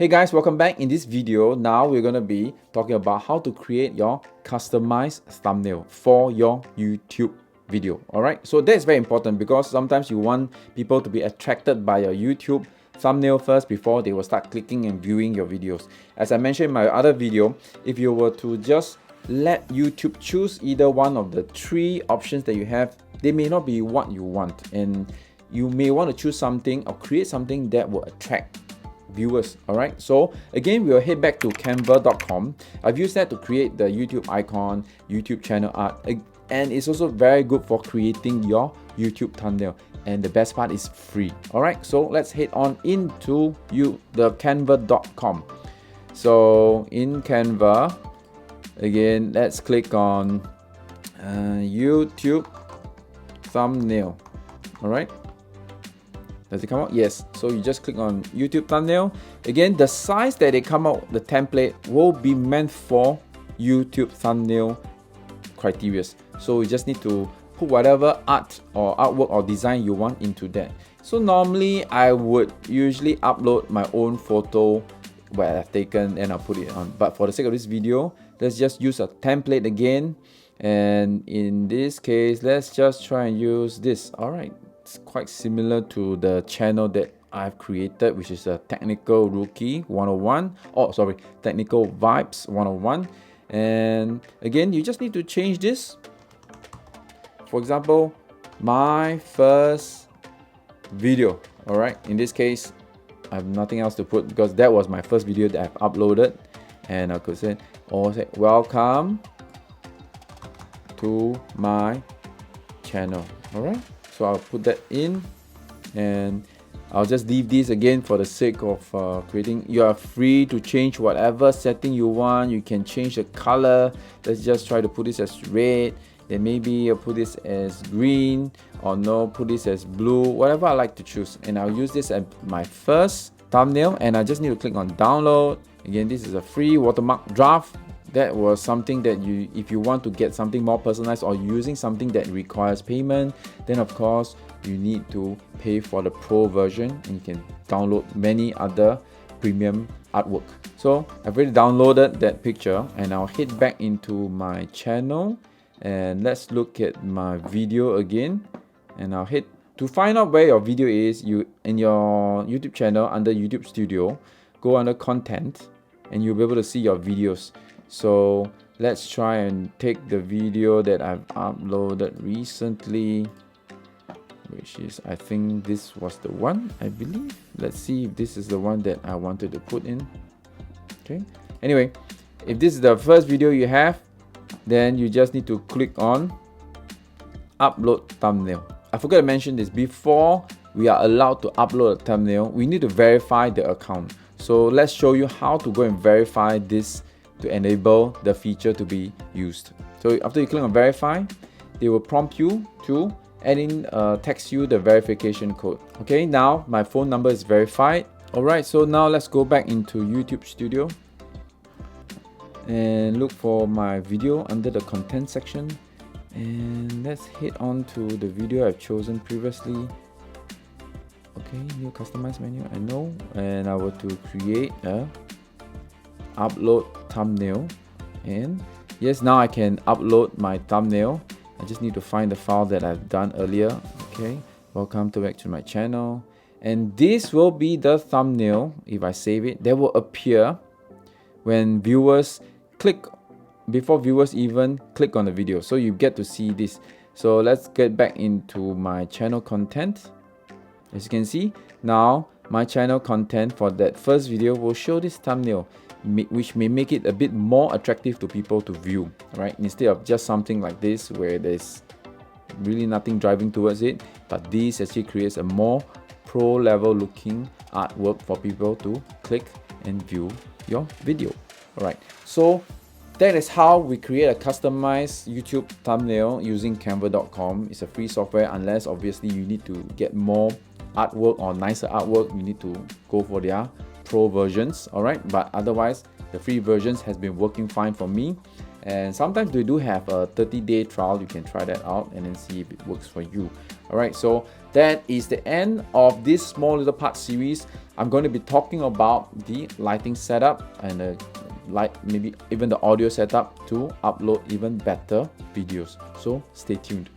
Hey guys, welcome back. In this video, now we're going to be talking about how to create your customized thumbnail for your YouTube video. Alright, so that's very important because sometimes you want people to be attracted by your YouTube thumbnail first before they will start clicking and viewing your videos. As I mentioned in my other video, if you were to just let YouTube choose either one of the three options that you have, they may not be what you want, and you may want to choose something or create something that will attract viewers. All right, so again, we'll head back to canva.com. I've used that to create the YouTube icon, YouTube channel art, and it's also very good for creating your YouTube thumbnail, and the best part is free. All right, so let's head on into the canva.com. So in Canva, again, let's click on YouTube thumbnail. All right, does it come out? Yes. So you just click on YouTube thumbnail. Again, the size that they come out, the template, will be meant for YouTube thumbnail criteria. So you just need to put whatever art or artwork or design you want into that. So normally I would usually upload my own photo where I've taken and I'll put it on. But for the sake of this video, let's just use a template again. And in this case, let's just try and use this. All right. It's quite similar to the channel that I've created, which is a Technical Rookie 101. Oh, sorry, Technical Vibes 101. And again, you just need to change this. For example, my first video. All right, in this case, I have nothing else to put because that was my first video that I've uploaded. And I could say, welcome to my channel. All right. So I'll put that in, and I'll just leave this again for the sake of creating. You are free to change whatever setting you want. You can change the color. Let's just try to put this as red. Then maybe I'll put this as green, or no, put this as blue, whatever I like to choose. And I'll use this as my first thumbnail, and I just need to click on download. Again, this is a free watermark draft. That was something that if you want to get something more personalized or using something that requires payment, then of course you need to pay for the pro version, and you can download many other premium artwork. So I've already downloaded that picture, and I'll head back into my channel, and let's look at my video again. And I'll head to find out where your video is. You in your YouTube channel, under YouTube Studio, go under content, and you'll be able to see your videos. So let's try and take the video that I've uploaded recently, which is, I think this was the one, I believe. Let's see if this is the one that I wanted to put in. Okay. Anyway, if this is the first video you have, then you just need to click on upload thumbnail. I forgot to mention this. Before we are allowed to upload a thumbnail, we need to verify the account. So let's show you how to go and verify this to enable the feature to be used. So after you click on verify, they will prompt you to text you the verification code. Okay, now my phone number is verified. All right, so now let's go back into YouTube Studio and look for my video under the content section, and let's head on to the video I've chosen previously. Okay, new customize menu, I know, and I were to create a upload thumbnail, and yes, now I can upload my thumbnail. I just need to find the file that I've done earlier. Okay, welcome back to my channel, and this will be the thumbnail. If I save it, that will appear when viewers click, before viewers even click on the video, so you get to see this. So let's get back into my channel content. As you can see, now my channel content for that first video will show this thumbnail, which may make it a bit more attractive to people to view, right? Instead of just something like this where there's really nothing driving towards it, but this actually creates a more pro level looking artwork for people to click and view your video. All right, so that is how we create a customized YouTube thumbnail using canva.com. It's a free software, unless obviously you need to get more artwork or nicer artwork, you need to go for their pro versions. All right, but otherwise the free versions has been working fine for me. And sometimes they do have a 30-day trial. You can try that out and then see if it works for you. Alright, so that is the end of this small little part series. I'm going to be talking about the lighting setup and the maybe even the audio setup to upload even better videos. So stay tuned.